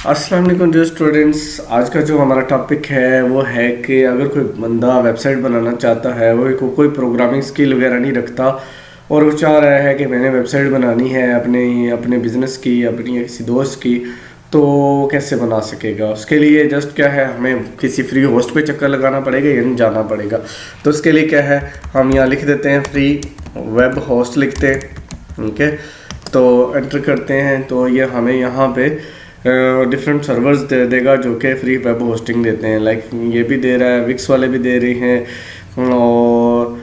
अस्सलाम वालेकुम dear students. आज का जो हमारा टॉपिक है वो है कि अगर कोई बंदा वेबसाइट बनाना चाहता है, वो कोई प्रोग्रामिंग स्किल वगैरह नहीं रखता और वो चाह रहा है कि मैंने वेबसाइट बनानी है अपने अपने बिज़नेस की, अपनी किसी दोस्त की, तो कैसे बना सकेगा? उसके लिए जस्ट क्या है, हमें किसी फ्री होस्ट पे चक्कर लगाना पड़ेगा या नहीं जाना पड़ेगा। तो उसके लिए क्या है, हम यहाँ लिख देते हैं फ्री वेब होस्ट लिखते हैं, ठीक है। तो एंटर करते हैं तो ये हमें यहाँ पे डिफरेंट सर्वर्स दे देगा जो कि फ्री वेब होस्टिंग देते हैं। लाइक ये भी दे रहा है, विक्स वाले भी दे रही हैं, और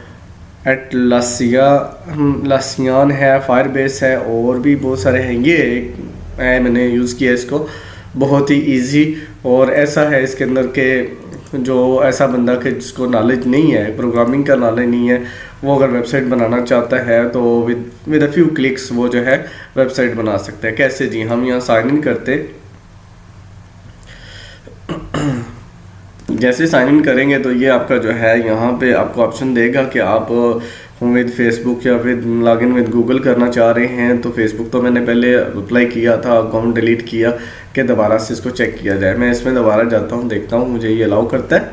लासियान है, फायरबेस है, और भी बहुत सारे हैं। ये एक है, मैंने यूज़ किया इसको, बहुत ही इजी। और ऐसा है इसके अंदर के जो ऐसा बंदा के जिसको नॉलेज नहीं है, प्रोग्रामिंग का नॉलेज नहीं है, वो अगर वेबसाइट बनाना चाहता है तो विद अ फ्यू क्लिक्स वो जो है वेबसाइट बना सकता है। कैसे जी, हम यहाँ साइन इन करते, जैसे साइन इन करेंगे तो ये आपका जो है यहाँ पे आपको ऑप्शन देगा कि आप विद फेसबुक या फिर लॉगिन विद गूगल करना चाह रहे हैं। तो फेसबुक तो मैंने पहले अप्लाई किया था, अकाउंट डिलीट किया कि दोबारा से इसको चेक किया जाए। मैं इसमें दोबारा जाता हूँ, देखता हूँ मुझे ये अलाउ करता है।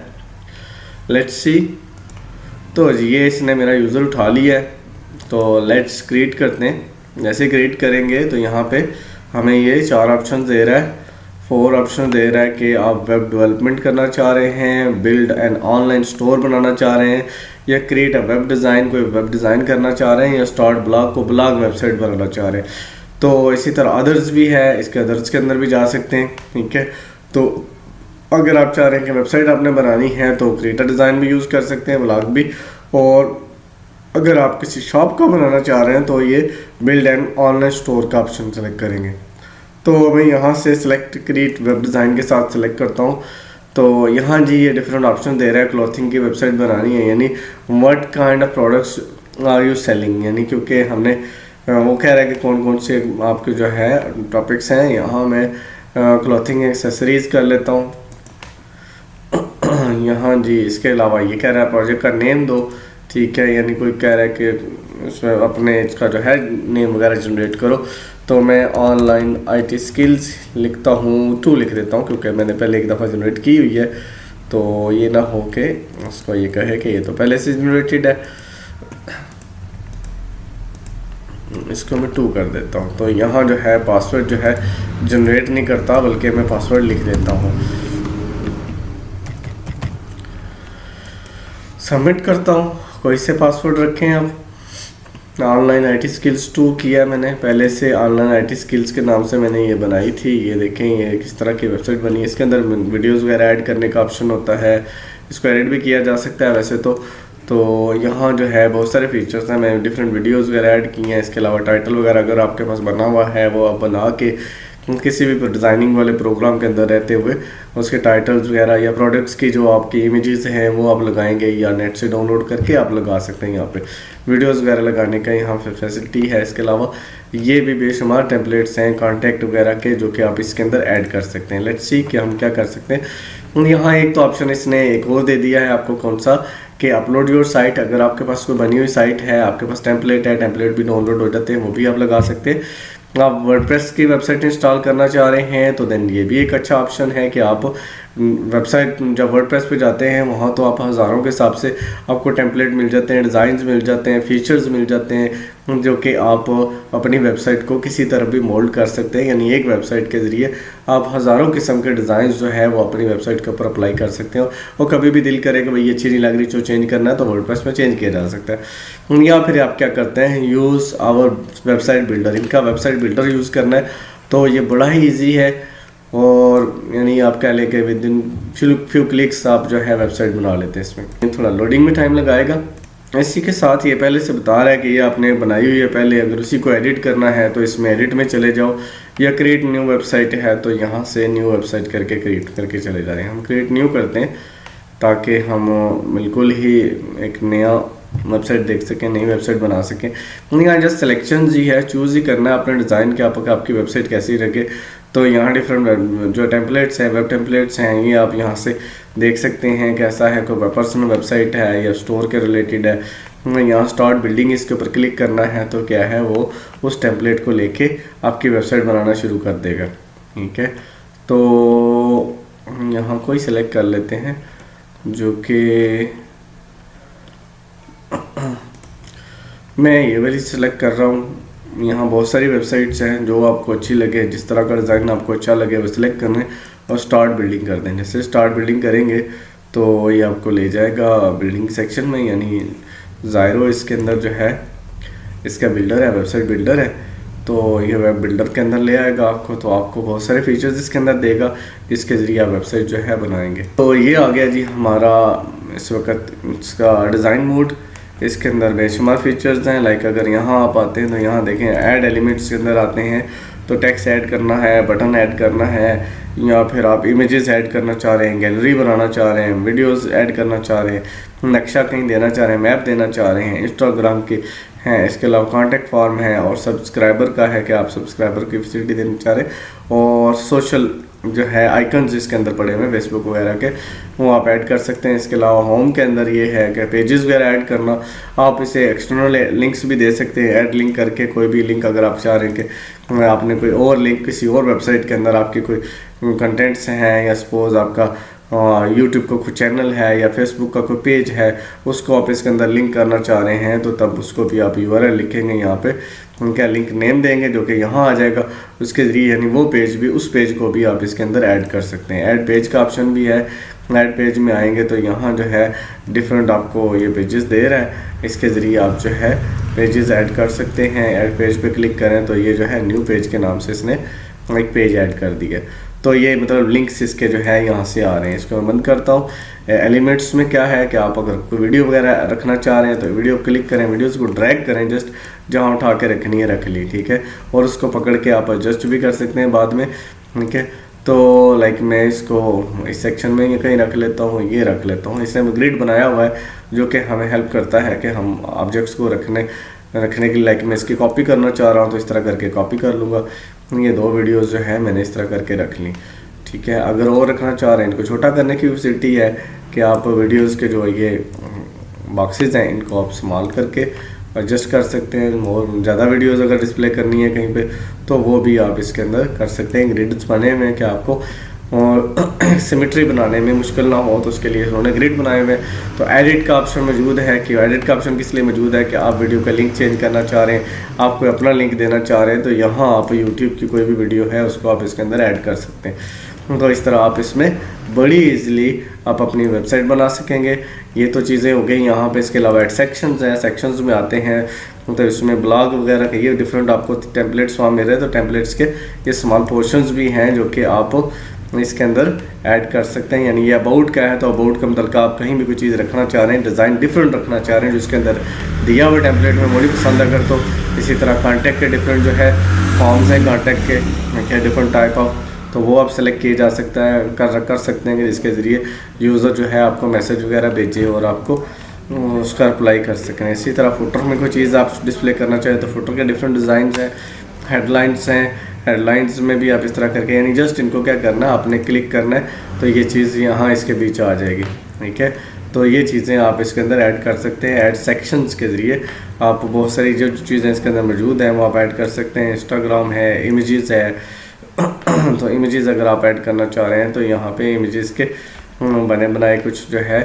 Let's see. तो ये इसने मेरा यूज़र उठा लिया है, तो लेट्स क्रिएट करते हैं। जैसे क्रिएट करेंगे तो यहाँ पे हमें ये 4 ऑप्शन दे रहा है, 4 ऑप्शन दे रहा है कि आप वेब डेवलपमेंट करना चाह रहे हैं, बिल्ड एन ऑनलाइन स्टोर बनाना चाह रहे हैं, या क्रिएट अ वेब डिज़ाइन, कोई वेब डिज़ाइन करना चाह रहे हैं, या स्टार्ट ब्लॉग को ब्लॉग वेबसाइट बनाना चाह रहे हैं। तो इसी तरह अदर्स भी है, इसके अदर्स के अंदर भी जा सकते हैं, ठीक है। तो अगर आप चाह रहे हैं कि वेबसाइट आपने बनानी है तो क्रिएटर डिज़ाइन भी यूज़ कर सकते हैं, ब्लॉग भी। और अगर आप किसी शॉप का बनाना चाह रहे हैं तो ये बिल्ड एंड ऑनलाइन स्टोर का ऑप्शन सेलेक्ट करेंगे। तो मैं यहाँ से सिलेक्ट क्रिएट वेब डिज़ाइन के साथ सेलेक्ट करता हूँ। तो यहाँ जी ये डिफरेंट ऑप्शन दे रहा है, क्लॉथिंग की वेबसाइट बनानी है, यानी what kind of products are you selling, यानी क्योंकि हमने वो कह रहा है कि कौन कौन से आपके जो है टॉपिक्स हैं। यहाँ मैं क्लॉथिंग एक्सेसरीज़ कर लेता हूँ। यहाँ जी इसके अलावा ये कह रहा है प्रोजेक्ट का नेम दो, ठीक है, यानी कोई कह रहा है कि उसमें अपने इसका जो है नेम वगैरह जनरेट करो। तो मैं ऑनलाइन आईटी स्किल्स लिखता हूँ, 2 लिख देता हूँ क्योंकि मैंने पहले एक दफ़ा जनरेट की हुई है, तो ये ना हो के उसको ये कहे कि ये तो पहले से जनरेटेड है। इसको मैं 2 कर देता हूँ। तो यहाँ जो है पासवर्ड जो है जनरेट नहीं करता, बल्कि मैं पासवर्ड लिख देता हूँ, सबमिट करता हूँ। कोई से पासवर्ड रखें आप। ऑनलाइन आईटी स्किल्स 2 किया मैंने पहले से, ऑनलाइन आईटी स्किल्स के नाम से मैंने ये बनाई थी। ये देखें ये किस तरह की वेबसाइट बनी है। इसके अंदर वीडियोस वगैरह ऐड करने का ऑप्शन होता है, इसको एडिट भी किया जा सकता है वैसे तो यहाँ जो है बहुत सारे फीचर्स हैं। मैंने डिफरेंट वीडियोस वगैरह ऐड की हैं। इसके अलावा टाइटल वगैरह अगर आपके पास बना हुआ है वो आप बना के किसी भी डिज़ाइनिंग वाले प्रोग्राम के अंदर रहते हुए उसके टाइटल्स वगैरह या प्रोडक्ट्स की जो आपकी इमेजेस हैं वो आप लगाएंगे, या नेट से डाउनलोड करके आप लगा सकते हैं। यहाँ पे वीडियोस वगैरह लगाने का यहाँ पे फैसिलिटी है। इसके अलावा ये भी बेशुमार टेम्पलेट्स हैं कॉन्टैक्ट वगैरह के, जो कि आप इसके अंदर ऐड कर सकते हैं। लेट्स सी कि हम क्या कर सकते हैं। यहाँ एक तो ऑप्शन इसने एक और दे दिया है आपको, कौन सा, कि अपलोड योर साइट। अगर आपके पास कोई बनी हुई साइट है, आपके पास टेम्पलेट है, टेम्पलेट भी डाउनलोड हो जाते हैं, वो भी आप लगा सकते हैं। आप वर्डप्रेस की वेबसाइट इंस्टॉल करना चाह रहे हैं तो देन ये भी एक अच्छा ऑप्शन है कि आप वेबसाइट जब वर्डप्रेस पे जाते हैं वहाँ तो आप हज़ारों के हिसाब से आपको टेम्पलेट मिल जाते हैं, डिज़ाइंस मिल जाते हैं, फीचर्स मिल जाते हैं, जो कि आप अपनी वेबसाइट को किसी तरह भी मोल्ड कर सकते हैं। यानी एक वेबसाइट के ज़रिए आप हज़ारों किस्म के डिज़ाइंस जो है वो अपनी वेबसाइट के ऊपर अप्लाई कर सकते हो। और कभी भी दिल करे कि भाई ये अच्छी नहीं लग रही, जो चेंज करना है तो वर्डप्रेस में चेंज किया जा सकता है। या फिर आप क्या करते हैं, यूज़ आवर वेबसाइट बिल्डर। इनका वेबसाइट बिल्डर यूज़ करना है तो ये बड़ा ही ईजी है, और यानी आप कह लें कि विद इन फ्यू क्लिक्स आप जो है वेबसाइट बना लेते हैं। इसमें थोड़ा लोडिंग में टाइम लगाएगा। इसी के साथ ये पहले से बता रहा है कि ये आपने बनाई हुई है पहले, अगर उसी को एडिट करना है तो इसमें एडिट में चले जाओ, या क्रिएट न्यू वेबसाइट है तो यहाँ से न्यू वेबसाइट करके क्रिएट करके चले जा रहे हैं। हम क्रिएट न्यू करते हैं ताकि हम बिल्कुल ही एक नया वेबसाइट देख सकें, नई वेबसाइट बना सकें। यहाँ जस्ट सिलेक्शन ही है, चूज़ ही करना है अपने डिज़ाइन के, आपकी वेबसाइट कैसी लगे। तो यहाँ डिफरेंट जो टेम्पलेट्स हैं, वेब टेम्पलेट्स हैं, ये आप यहाँ से देख सकते हैं कैसा है, कोई पर्सनल वेबसाइट है या स्टोर के रिलेटेड है। यहाँ स्टार्ट बिल्डिंग, इसके ऊपर क्लिक करना है तो क्या है वो उस टेम्पलेट को लेके आपकी वेबसाइट बनाना शुरू कर देगा, ठीक है। तो यहाँ कोई सिलेक्ट कर लेते हैं जो कि मैं ये वाली सिलेक्ट कर रहा हूँ। यहाँ बहुत सारी वेबसाइट्स हैं, जो आपको अच्छी लगे, जिस तरह का डिज़ाइन आपको अच्छा लगे वो सिलेक्ट करना है और स्टार्ट बिल्डिंग कर दें। जैसे स्टार्ट बिल्डिंग करेंगे तो ये आपको ले जाएगा बिल्डिंग सेक्शन में, यानी ज़ायरो इसके अंदर जो है इसका बिल्डर है, वेबसाइट बिल्डर है। तो ये वेब बिल्डर के अंदर ले आएगा आपको, तो आपको बहुत सारे फीचर्स इसके अंदर देगा, जिसके ज़रिए आप वेबसाइट जो है बनाएंगे। तो ये आ गया जी हमारा इस वक्त इसका डिज़ाइन मोड। इसके अंदर बेशुमार फीचर्स हैं। लाइक अगर यहाँ आप आते हैं तो यहाँ देखें ऐड एलिमेंट्स के अंदर आते हैं, तो टेक्स्ट ऐड करना है, बटन ऐड करना है, या फिर आप इमेजेस ऐड करना चाह रहे हैं, गैलरी बनाना चाह रहे हैं, वीडियोस ऐड करना चाह रहे हैं, नक्शा कहीं देना चाह रहे हैं, मैप देना चाह रहे हैं, इंस्टाग्राम के हैं। इसके अलावा कॉन्टैक्ट फॉर्म है, और सब्सक्राइबर का है कि आप सब्सक्राइबर की फैसिलिटी देना चाह रहे हैं, और सोशल जो है आइकन्स इसके अंदर पड़े हुए फेसबुक वगैरह के, वो आप ऐड कर सकते हैं। इसके अलावा होम के अंदर ये है कि पेजेस वगैरह ऐड करना, आप इसे एक्सटर्नल लिंक्स भी दे सकते हैं, ऐड लिंक करके। कोई भी लिंक अगर आप चाह रहे हैं कि आपने कोई और लिंक किसी और वेबसाइट के अंदर आपके कोई कंटेंट्स हैं, या सपोज आपका यूट्यूब का कोई चैनल है या फेसबुक का कोई पेज है, उसको आप इसके अंदर लिंक करना चाह रहे हैं, तो तब उसको भी आप यूआरएल लिखेंगे यहाँ पे, उनका लिंक नेम देंगे जो कि यहाँ आ जाएगा उसके ज़रिए, यानी वो पेज भी, उस पेज को भी आप इसके अंदर ऐड कर सकते हैं। ऐड पेज का ऑप्शन भी है। ऐड पेज में आएंगे तो यहाँ जो है डिफरेंट आपको ये पेजेस दे रहा है, इसके ज़रिए आप जो है पेजेस ऐड कर सकते हैं। ऐड पेज पे क्लिक करें तो ये जो है न्यू पेज के नाम से इसने एक पेज ऐड कर दिया। तो ये मतलब लिंक्स इसके जो है यहाँ से आ रहे हैं। इसको मैं बंद करता हूँ। एलिमेंट्स में क्या है कि आप अगर कोई वीडियो वगैरह रखना चाह रहे हैं तो वीडियो क्लिक करें, वीडियोस को ड्रैग करें, जस्ट जहाँ उठा के रखनी है रख ली, ठीक है, और उसको पकड़ के आप एडजस्ट भी कर सकते हैं बाद में, ठीक है। तो लाइक मैं इसको इस सेक्शन में ये कहीं रख लेता हूँ, ये रख लेता हूँ। इसने ग्रिड बनाया हुआ है जो कि हमें हेल्प करता है कि हम ऑब्जेक्ट्स को रखने के लिए, लाइक मैं इसकी कॉपी करना चाह रहा हूँ तो इस तरह करके कॉपी कर लूँगा। ये 2 वीडियोस जो है मैंने इस तरह करके रख ली, ठीक है। अगर और रखना चाह रहे हैं, इनको छोटा करने की फैसिलिटी है कि आप वीडियोस के जो ये बॉक्सेस हैं इनको आप इस्तेमाल करके एडजस्ट कर सकते हैं। और ज़्यादा वीडियोस अगर डिस्प्ले करनी है कहीं पे तो वो भी आप इसके अंदर कर सकते हैं। ग्रिड्स बने हुए हैं कि आपको और सिमेट्री बनाने में मुश्किल ना हो, तो उसके लिए उन्होंने ग्रिड बनाए हुए हैं। तो एडिट का ऑप्शन मौजूद है। कि एडिट का ऑप्शन किस लिए मौजूद है कि आप वीडियो का लिंक चेंज करना चाह रहे हैं, आप कोई अपना लिंक देना चाह रहे हैं, तो यहाँ आप यूट्यूब की कोई भी वीडियो है उसको आप इसके अंदर ऐड कर सकते हैं। तो इस तरह आप इसमें बड़ी इजीली आप अपनी वेबसाइट बना सकेंगे। ये तो चीज़ें हो गई यहाँ पे। इसके अलावा सेक्शंस हैं, सेक्शंस में आते हैं तो इसमें ब्लॉग वगैरह के ये डिफरेंट आपको टेम्पलेट्स वहाँ मिल रहे हैं। तो टेम्पलेट्स के ये स्मॉल पोर्शंस भी हैं जो कि आप इसके अंदर ऐड कर सकते हैं। यानी ये अबाउट का है तो अबाउट का मतलब आप कहीं भी कोई चीज़ रखना चाह रहे हैं, डिज़ाइन डिफरेंट रखना चाह रहे हैं, जिसके अंदर दिया हुआ टेम्पलेट में बड़ी पसंद अगर तो इसी तरह कॉन्टैक्ट के डिफरेंट जो है फॉर्म्स हैं कॉन्टैक्ट के क्या डिफरेंट टाइप ऑफ, तो वो आप सेलेक्ट किए जा सकता है कर सकते हैं, जिसके ज़रिए यूज़र जो है आपको मैसेज वगैरह भेजे और आपको उसका रिप्लाई कर सकें। इसी तरह फुटर में कोई चीज़ आप डिस्प्ले करना चाहें तो फुटर के डिफरेंट डिज़ाइन हैं। हेडलाइंस हैं, हेडलाइंस में भी आप इस तरह करके, यानी जस्ट इनको क्या करना है, आपने क्लिक करना है तो ये चीज़ यहाँ इसके बीच आ जाएगी, ठीक है। तो ये चीज़ें आप इसके अंदर ऐड कर सकते हैं। ऐड सेक्शंस के ज़रिए आप बहुत सारी जो चीज़ें इसके अंदर मौजूद हैं वो आप ऐड कर सकते हैं। इंस्टाग्राम है, इमेजेस है तो इमेजेस अगर आप ऐड करना चाह रहे हैं तो यहाँ पे इमेजेस के बने बनाए कुछ जो है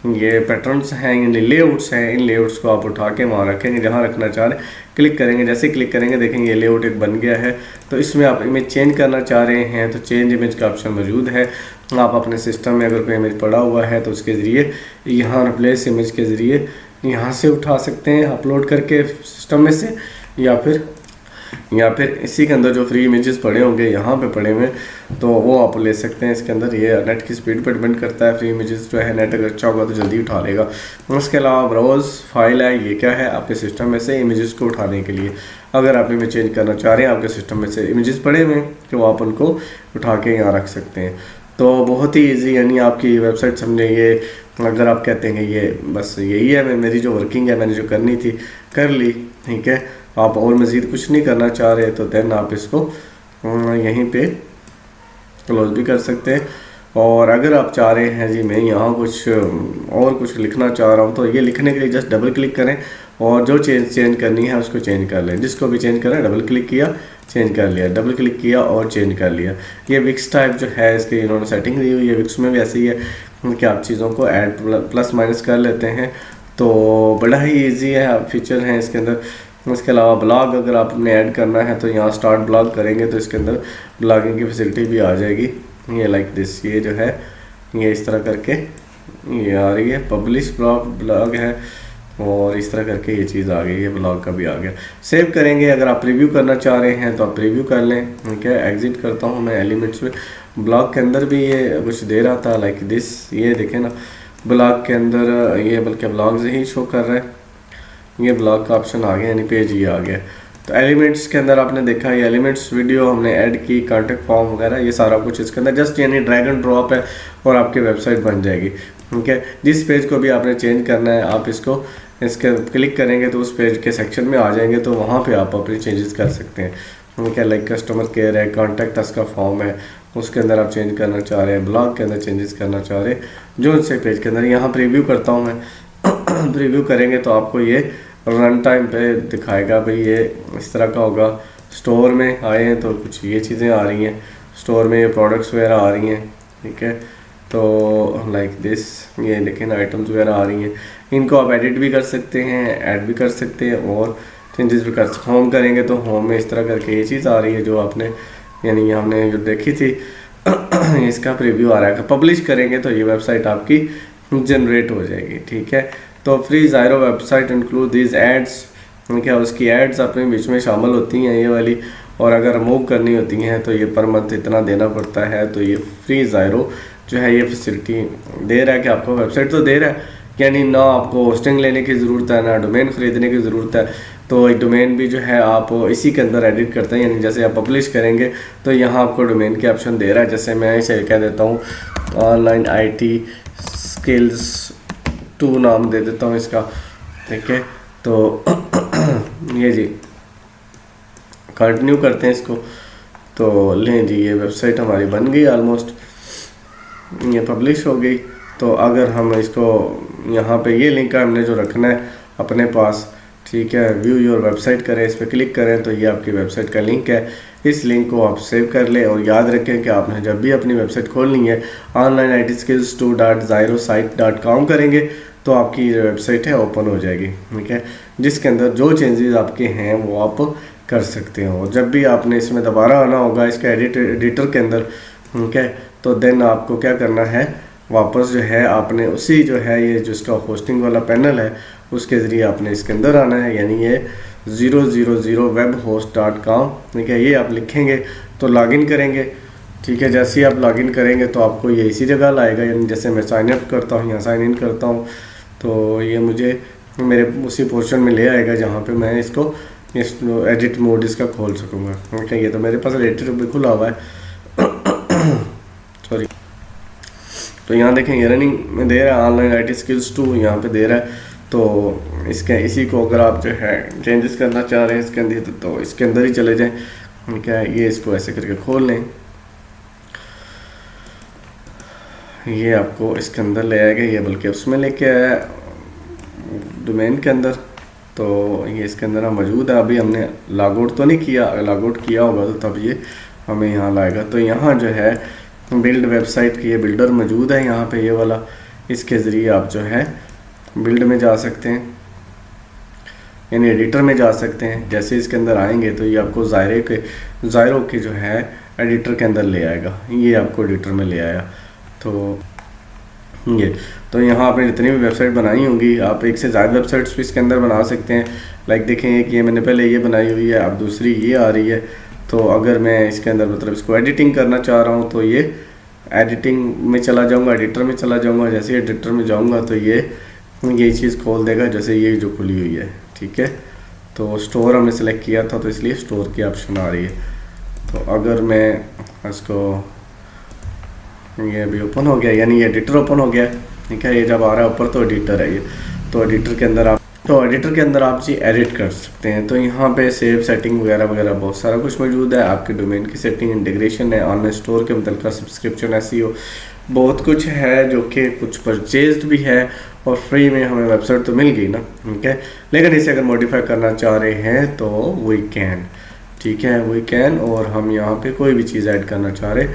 ये पैटर्न्स हैं, इन लेआउट्स हैं, इन लेआउट्स को आप उठा के वहाँ रखेंगे जहाँ रखना चाह रहे हैं। क्लिक करेंगे, जैसे क्लिक करेंगे देखेंगे ये लेआउट एक बन गया है। तो इसमें आप इमेज चेंज करना चाह रहे हैं तो चेंज इमेज का ऑप्शन मौजूद है। आप अपने सिस्टम में अगर कोई इमेज पड़ा हुआ है तो उसके ज़रिए यहाँ रिप्लेस इमेज के ज़रिए यहाँ से उठा सकते हैं अपलोड करके सिस्टम में से, या फिर इसी के अंदर जो फ्री इमेजेस पड़े होंगे यहाँ पे पड़े हुए तो वो आप ले सकते हैं। इसके अंदर ये नेट की स्पीड पर डिपेंड करता है। फ्री इमेजेस जो है नेट अगर अच्छा होगा तो जल्दी उठा लेगा। उसके अलावा ब्राउज फाइल है, ये क्या है, आपके सिस्टम में से इमेजेस को उठाने के लिए। अगर आप इमेज चेंज करना चाह रहे हैं, आपके सिस्टम में से इमेजेस पड़े हुए हैं तो आप उनको उठा के यहाँ रख सकते हैं। तो बहुत ही ईजी, यानी आपकी वेबसाइट समझे ये, अगर आप कहते हैं ये बस यही है मेरी जो वर्किंग है, मैंने जो करनी थी कर ली, ठीक है, आप और मज़ीद कुछ नहीं करना चाह रहे तो देन आप इसको यहीं पे क्लोज भी कर सकते हैं। और अगर आप चाह रहे हैं जी मैं यहाँ कुछ और कुछ लिखना चाह रहा हूँ तो ये लिखने के लिए जस्ट डबल क्लिक करें और जो चेंज करनी है उसको चेंज कर लें। जिसको भी चेंज करना है डबल क्लिक किया, चेंज कर लिया, डबल क्लिक किया और चेंज कर लिया। ये विक्स टाइप जो है इसकी इन्होंने सेटिंग दी हुई है। विक्स में भी ऐसे ही है कि आप चीज़ों को ऐड प्लस माइनस कर लेते हैं, तो बड़ा ही ईजी है, फीचर हैं इसके अंदर। इसके अलावा ब्लॉग अगर आपने ऐड करना है तो यहाँ स्टार्ट ब्लॉग करेंगे तो इसके अंदर ब्लॉगिंग की फैसिलिटी भी आ जाएगी। ये लाइक दिस, ये जो है ये इस तरह करके ये आ रही है, पब्लिश ब्लॉग है और इस तरह करके ये चीज़ आ गई है, ब्लॉग का भी आ गया। सेव करेंगे, अगर आप प्रीव्यू करना चाह रहे हैं तो आप प्रीव्यू कर लें। ठीक है, एग्जिट करता हूँ मैं एलिमेंट्स में। ब्लॉग के अंदर भी ये कुछ दे रहा था लाइक दिस, ये देखें ना ब्लॉग के अंदर ये बल्कि ब्लॉग्स ही शो कर रहा है, ये ब्लॉग का ऑप्शन आ गया यानी पेज ये आ गया। तो एलिमेंट्स के अंदर आपने देखा ये एलिमेंट्स वीडियो हमने ऐड की, कॉन्टेक्ट फॉर्म वगैरह ये सारा कुछ इसके अंदर जस्ट यानी ड्रैग एंड ड्रॉप है और आपकी वेबसाइट बन जाएगी। ठीक है, जिस पेज को भी आपने चेंज करना है आप इसको इसके क्लिक करेंगे तो उस पेज के सेक्शन में आ जाएंगे, तो वहाँ पे आप अपनी चेंजेस कर सकते हैं। ठीक है, लाइक कस्टमर केयर है, कॉन्टैक्ट अस का फॉर्म है, उसके अंदर आप चेंज करना चाह रहे हैं, ब्लॉग के अंदर चेंजेस करना चाह रहे हैं, जो से पेज के अंदर। यहाँ प्रीव्यू करता हूँ मैं प्रीव्यू करेंगे तो आपको ये रन टाइम पे दिखाएगा भाई ये इस तरह का होगा। स्टोर में आए हैं तो कुछ ये चीज़ें आ रही हैं, स्टोर में ये प्रोडक्ट्स वगैरह आ रही हैं। ठीक है, तो लाइक दिस ये देखें आइटम्स वगैरह आ रही हैं, इनको आप एडिट भी कर सकते हैं, ऐड भी कर सकते हैं और चेंजेस भी कर सकते। होम करेंगे तो होम में इस तरह करके ये चीज़ आ रही है जो आपने यानी हमने जो देखी थी इसका प्रीव्यू आ रहा है। पब्लिश करेंगे तो ये वेबसाइट आपकी जनरेट हो जाएगी। ठीक है, तो free Zyro website include these ads, क्या उसकी एड्स अपने बीच में शामिल होती हैं ये वाली, और अगर मूव करनी होती हैं तो ये पर मंथ इतना देना पड़ता है। तो ये फ्री ज़ायरो जो है ये फैसिलिटी दे रहा है कि आपको वेबसाइट तो दे रहा है, यानी ना आपको होस्टिंग लेने की ज़रूरत है ना डोमेन ख़रीदने की ज़रूरत है। तो एक डोमेन भी जो है आप इसी के अंदर एडिट करते हैं, यानी जैसे आप पब्लिश करेंगे तो यहाँ आपको डोमेन के ऑप्शन दे रहा है। जैसे मैं इसे कह देता हूँ ऑनलाइन IT स्किल्स 2 नाम दे देता हूँ इसका। ठीक है, तो ये जी कंटिन्यू करते हैं इसको। तो लें जी, ये वेबसाइट हमारी बन गई ऑलमोस्ट, ये पब्लिश हो गई। तो अगर हम इसको यहाँ पे ये लिंक हमने जो रखना है अपने पास, ठीक है, व्यू योर वेबसाइट करें, इस पर क्लिक करें तो ये आपकी वेबसाइट का लिंक है। इस लिंक को आप सेव कर लें और याद रखें कि आपने जब भी अपनी वेबसाइट खोलनी है onlineitskills2.zyrosite.com करेंगे तो आपकी जो वेबसाइट है ओपन हो जाएगी। ठीक है, जिसके अंदर जो चेंजेस आपके हैं वो आप कर सकते हो। जब भी आपने इसमें दोबारा आना होगा इसके एडिटर के अंदर, ठीक है, तो देन आपको क्या करना है, वापस जो है आपने उसी जो है ये जिसका होस्टिंग वाला पैनल है उसके ज़रिए आपने इसके अंदर आना है, यानी ये 000webhost.com। ठीक है, ये आप लिखेंगे तो लॉगिन करेंगे। ठीक है, जैसे ही आप लॉगिन करेंगे तो आपको ये इसी जगह लाएगा, यानी जैसे मैं साइन अप करता हूँ या साइन इन करता हूँ तो ये मुझे मेरे उसी पोर्शन में ले आएगा जहाँ पे मैं इसको इस एडिट मोड इसका खोल सकूँगा। ठीक है, ये तो मेरे पास एडिटर भी खुला हुआ है सॉरी। तो यहाँ देखें ये रनिंग में दे रहा है ऑनलाइन IT स्किल्स 2 यहाँ पे दे रहा है। तो इसके इसी को अगर आप जो है चेंजेस करना चाह रहे हैं इसके अंदर तो इसके अंदर ही चले जाएं। क्या है, ये इसको ऐसे करके खोल लें, ये आपको इसके अंदर ले आएगा, ये बल्कि उसमें लेके आया डोमेन के अंदर। तो ये इसके अंदर मौजूद है, अभी हमने लॉग आउट तो नहीं किया, अगर लॉग आउट किया होगा तो तब ये हमें यहाँ लाएगा। तो यहाँ जो है बिल्ड वेबसाइट की ये बिल्डर मौजूद है यहाँ पे, ये वाला, इसके ज़रिए आप जो है बिल्ड में जा सकते हैं, यानी एडिटर में जा सकते हैं। जैसे इसके अंदर आएंगे तो ये आपको ज़ायरो के जो है एडिटर के अंदर ले आएगा, ये आपको एडिटर में ले आया। तो ये तो यहाँ आपने जितनी भी वेबसाइट बनाई होंगी, आप एक से ज़्यादा वेबसाइट्स भी इसके अंदर बना सकते हैं। लाइक देखें एक ये मैंने पहले ये बनाई हुई है, अब दूसरी ये आ रही है। तो अगर मैं इसके अंदर मतलब इसको एडिटिंग करना चाह रहा हूँ तो ये एडिटिंग में चला जाऊँगा, एडिटर में चला जाऊँगा। जैसे एडिटर में जाऊँगा तो ये चीज़ खोल देगा, जैसे ये जो खुली हुई है। ठीक है, तो स्टोर हमने सेलेक्ट किया था तो इसलिए स्टोर की ऑप्शन आ रही है। तो अगर मैं इसको, ये अभी ओपन हो गया, यानी ये एडिटर ओपन हो गया। ठीक है, ये जब आ रहा है ऊपर तो एडिटर है ये। तो एडिटर के अंदर आप जी एडिट कर सकते हैं। तो यहाँ पे सेव सेटिंग वगैरह वगैरह बहुत सारा कुछ मौजूद है। आपके डोमेन की सेटिंग, इंटीग्रेशन है, ऑनलाइन स्टोर के मतलब का सब्सक्रिप्शन, SEO बहुत कुछ है जो कि कुछ परचेज्ड भी है और फ्री में हमें वेबसाइट तो मिल गई ना, ठीक है। लेकिन इसे अगर मॉडिफाई करना चाह रहे हैं तो वी कैन, ठीक है, वी कैन। और हम यहाँ पे कोई भी चीज़ ऐड करना चाह रहे,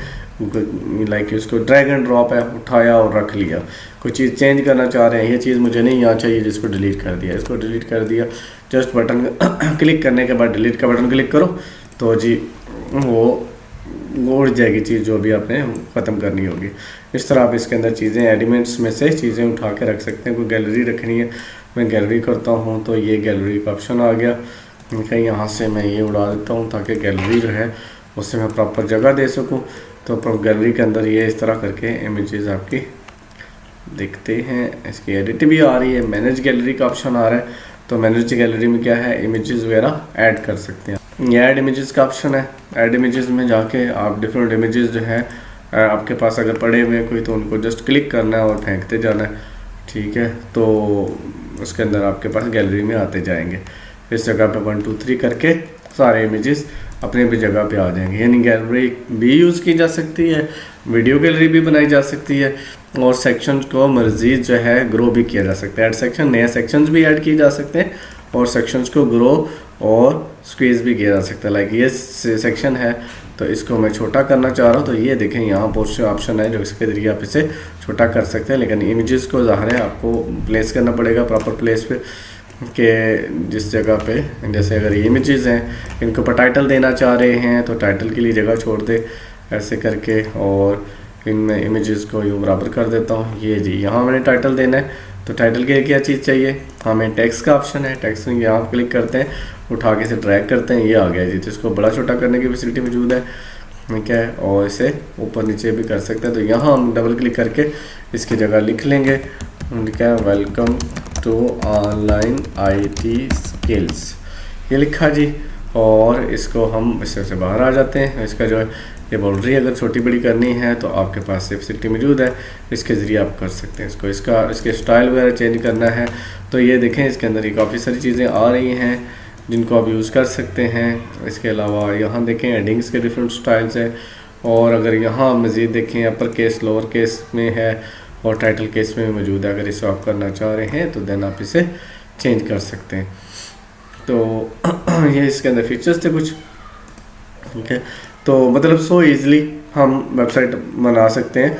लाइक उसको ड्रैग एंड ड्रॉप है, उठाया और रख लिया। कोई चीज़ चेंज करना चाह रहे हैं, ये चीज़ मुझे नहीं यहाँ चाहिए, जिसको डिलीट कर दिया, इसको डिलीट कर दिया। जस्ट बटन क्लिक करने के बाद डिलीट का बटन क्लिक करो तो जी वो उड़ जाएगी चीज़ जो भी आपने ख़त्म करनी होगी। इस तरह आप इसके अंदर चीज़ें एलिमेंट्स में से चीज़ें उठा के रख सकते हैं। कोई गैलरी रखनी है, मैं गैलरी करता हूँ तो ये गैलरी का ऑप्शन आ गया, कहीं यहाँ से मैं ये उड़ा देता हूँ ताकि गैलरी जो है उससे मैं प्रॉपर जगह दे सकूँ। तो गैलरी के अंदर ये इस तरह करके इमेजेस आपकी देखते हैं। इसकी एडिट भी आ रही है, मैनेज गैलरी का ऑप्शन आ रहा है। तो मैनेज गैलरी में क्या है, इमेजेस वगैरह ऐड कर सकते हैं। ये ऐड इमेजेस का ऑप्शन है। ऐड इमेजेस में जाके आप डिफरेंट इमेजेस जो है आपके पास अगर पड़े हुए कोई तो उनको जस्ट क्लिक करना है और फेंकते जाना है, ठीक है। तो उसके अंदर आपके पास गैलरी में आते जाएंगे। इस जगह पे 1 2 3 करके सारे इमेजेस अपने भी जगह पे आ जाएंगे। यानी गैलरी भी यूज़ की जा सकती है, वीडियो गैलरी भी बनाई जा सकती है और सेक्शन को मज़ीद जो है ग्रो भी किया जा सकता है। ऐड सेक्शन, नए सेक्शंस भी ऐड किए जा सकते हैं और सेक्शंस को ग्रो और स्क्वीज़ भी किया जा सकता है। लाइक ये सेक्शन है तो इसको मैं छोटा करना चाह रहा हूँ, तो ये देखें यहाँ पोस्ट ऑप्शन है जो इसके जरिए आप इसे छोटा कर सकते हैं। लेकिन इमेजेस को ज़ाहिर है आपको प्लेस करना पड़ेगा प्रॉपर प्लेस पे, कि जिस जगह पे, जैसे अगर ये इमेजेस हैं इनको पर टाइटल देना चाह रहे हैं तो टाइटल के लिए जगह छोड़ दे ऐसे करके, और इनमें इमेजेस को यूँ बराबर कर देता हूँ। ये जी यहाँ मैंने टाइटल देना है, तो टाइटल के लिए क्या चीज़ चाहिए, हमें टेक्स्ट का ऑप्शन है। टेक्स्ट में यहाँ क्लिक करते हैं, उठा के इसे ड्रैग करते हैं, ये आ गया जी। तो इसको बड़ा छोटा करने की फैसिलिटी मौजूद है, ठीक है, और इसे ऊपर नीचे भी कर सकते हैं। तो यहाँ हम डबल क्लिक करके इसकी जगह लिख लेंगे, ठीक है, welcome to online IT skills, ये लिखा जी। और इसको हम इससे से बाहर आ जाते हैं। इसका जो है ये बाउंड्री अगर छोटी बड़ी करनी है तो आपके पास से फैसिलिटी मौजूद है, इसके ज़रिए आप कर सकते हैं। इसके स्टाइल वगैरह चेंज करना है तो ये देखें इसके अंदर ही काफ़ी सारी चीज़ें आ रही हैं जिनको आप यूज़ कर सकते हैं। इसके अलावा यहाँ देखें एडिंग्स के डिफरेंट स्टाइल्स हैं, और अगर यहाँ मज़ीद देखें अपर केस लोअर केस में है और टाइटल केस में भी मौजूद है। अगर इसे आप करना चाह रहे हैं तो देन आप इसे चेंज कर सकते हैं। तो ये इसके अंदर फीचर्स थे कुछ, ठीक है। तो मतलब सो ईज़िली हम वेबसाइट बना सकते हैं।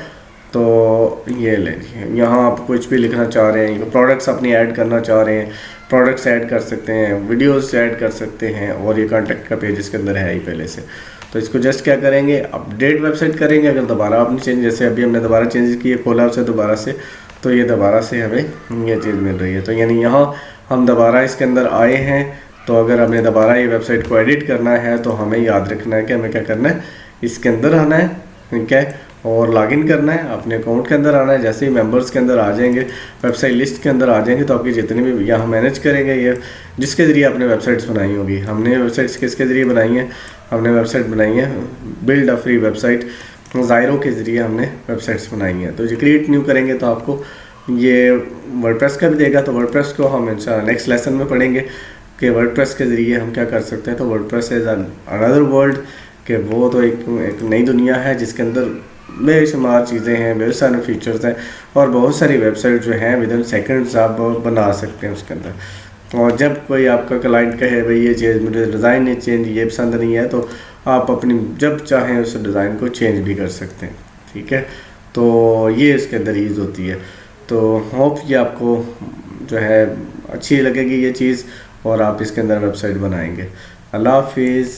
तो ये लीजिए, यहाँ आप कुछ भी लिखना चाह रहे हैं, प्रोडक्ट्स अपनी ऐड करना चाह रहे हैं, प्रोडक्ट्स ऐड कर सकते हैं, वीडियोस ऐड कर सकते हैं, और ये कॉन्टैक्ट का पेज इसके अंदर है ही पहले से। तो इसको जस्ट क्या करेंगे, अपडेट वेबसाइट करेंगे। अगर दोबारा आपने चेंज, जैसे अभी हमने दोबारा चेंज किए, खोला उसे दोबारा से, तो ये दोबारा से हमें ये चीज़ मिल रही है। तो यानी यहाँ हम दोबारा इसके अंदर आए हैं, तो अगर हमें दोबारा ये वेबसाइट को एडिट करना है तो हमें याद रखना है कि हमें क्या करना है, इसके अंदर आना है, ठीक है, और लॉगिन करना है, अपने अकाउंट के अंदर आना है। जैसे ही मेंबर्स के अंदर आ जाएंगे, वेबसाइट लिस्ट के अंदर आ जाएंगे, तो आपकी जितनी भी यहाँ मैनेज करेंगे ये, जिसके ज़रिए आपने वेबसाइट्स बनाई होगी। हमने वेबसाइट्स किसके ज़रिए बनाई हैं, हमने वेबसाइट बनाई है बिल्ड अ फ्री वेबसाइट, ज़ायरो के ज़रिए हमने वेबसाइट्स बनाई हैं। तो जो क्रिएट न्यू करेंगे तो आपको ये वर्डप्रेस का भी देगा। तो वर्डप्रेस को हम इंशाल्लाह नेक्स्ट लेसन में पढ़ेंगे कि वर्डप्रेस के ज़रिए हम क्या कर सकते हैं। तो वर्डप्रेस इज़ अनदर वर्ल्ड, कि वो तो एक नई दुनिया है जिसके अंदर बेशुमार चीज़ें हैं, बहुत सारे फीचर्स हैं, और बहुत सारी वेबसाइट जो हैं विद इन सेकेंड्स आप बना सकते हैं उसके अंदर। और जब कोई आपका क्लाइंट कहे भाई ये चीज़ मुझे डिज़ाइन नहीं चेंज, ये पसंद नहीं है, तो आप अपनी जब चाहें उस डिज़ाइन को चेंज भी कर सकते हैं, ठीक है। तो ये इसके अंदर ईज़ होती है। तो होप ये आपको जो है अच्छी लगेगी ये चीज़, और आप इसके अंदर वेबसाइट बनाएंगे। अल्लाह हाफिज़।